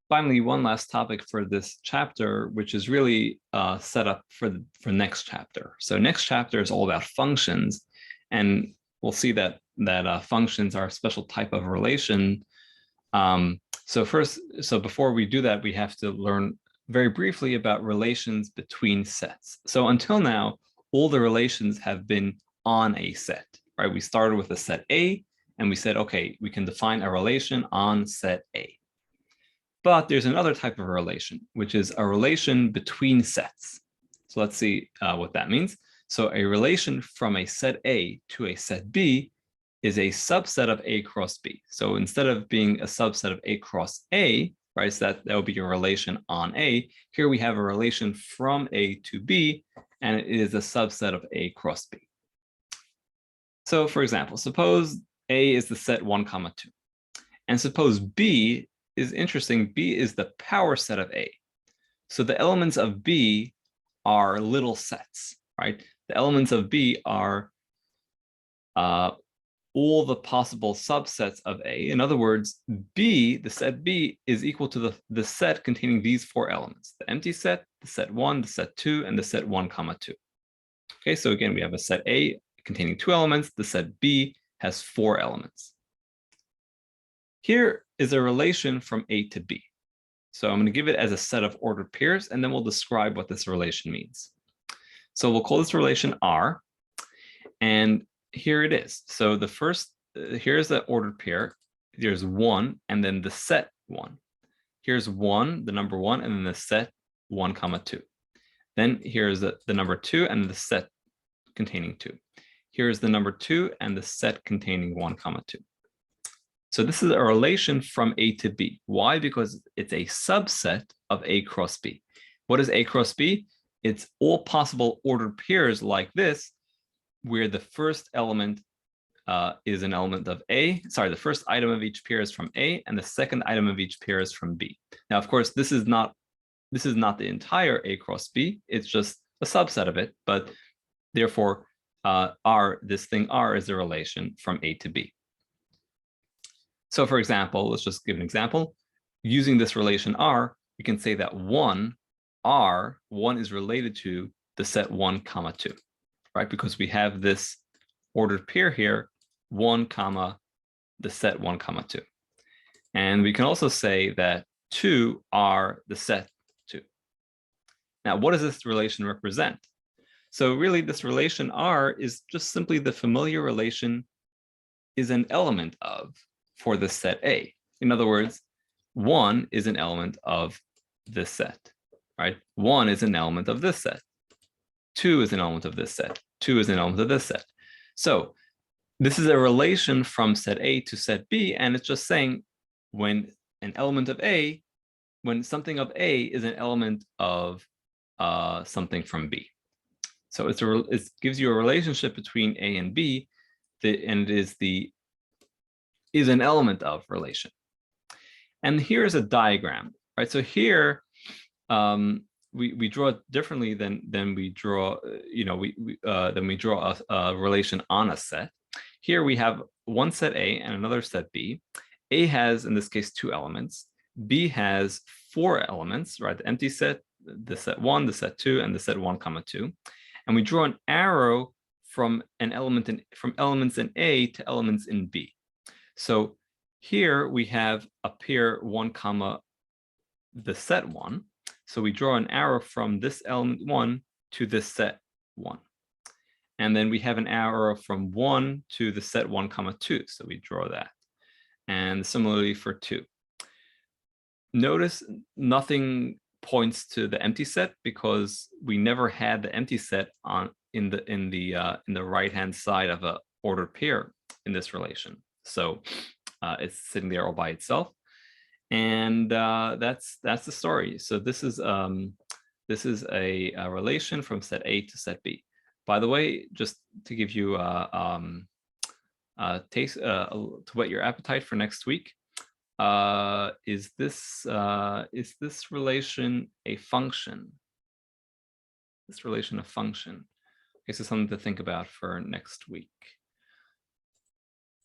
finally, one last topic for this chapter, which is really set up for next chapter. So next chapter is all about functions, and we'll see that functions are a special type of relation. So before we do that, we have to learn very briefly about relations between sets. So until now, all the relations have been on a set, right? We started with a set A, and we said, okay, we can define a relation on set A. But there's another type of relation, which is a relation between sets. So let's see what that means. So a relation from a set A to a set B is a subset of A cross B. So instead of being a subset of A cross A, right, so that would be a relation on A. Here we have a relation from A to B, and it is a subset of A cross B. So for example, suppose A is the set 1, 2. And suppose B is interesting. B is the power set of A. So the elements of B are little sets, right? The elements of B are all the possible subsets of A. In other words, B, the set B, is equal to the set containing these 4 elements: the empty set, the set 1, the set 2, and the set 1, 2. Okay, so again, we have a set A containing 2 elements. The set B has 4 elements. Here is a relation from A to B. So I'm going to give it as a set of ordered pairs, and then we'll describe what this relation means. So we'll call this relation R, and here it is. So the first, here's the ordered pair. There's 1, and then the set 1. Here's 1, the number 1, and then the set 1, 2. Then here's the number 2 and the set containing 2. Here's the number 2 and the set containing 1, 2. So this is a relation from A to B. Why? Because it's a subset of A cross B. What is A cross B? It's all possible ordered pairs like this, where the first element is an element of A. Sorry, the first item of each pair is from A, and the second item of each pair is from B. Now, of course, this is not the entire A cross B. It's just a subset of it, but therefore, this thing R is a relation from A to B. So for example, let's just give an example. Using this relation R, we can say that 1 is related to the set 1, 2, right? Because we have this ordered pair here, 1, the set 1, 2. And we can also say that 2 are the set 2. Now, what does this relation represent? So really, this relation R is just simply the familiar relation is an element of for the set A. In other words, 1 is an element of this set, right? 1 is an element of this set. 2 is an element of this set. 2 is an element of this set. So this is a relation from set A to set B, and it's just saying when something of A is an element of something from B. So it gives you a relationship between A and B, and it is an element of relation. And here's a diagram, right? So here we draw it differently than we draw, a relation on a set. Here we have one set A and another set B. A has, in this case, 2 elements. B has 4 elements, right? The empty set, the set 1, the set 2, and the set 1, 2. And we draw an arrow from elements in A to elements in B. So here we have a pair 1, the set 1. So we draw an arrow from this element 1 to this set 1. And then we have an arrow from 1 to the set 1, 2. So we draw that. And similarly for 2. Notice nothing points to the empty set because we never had the empty set in the right-hand side of a ordered pair in this relation. So it's sitting there all by itself, and that's the story. So this is a relation from set A to set B. By the way, just to give you taste to whet your appetite for next week, is this relation a function? This relation a function? Okay, so something to think about for next week.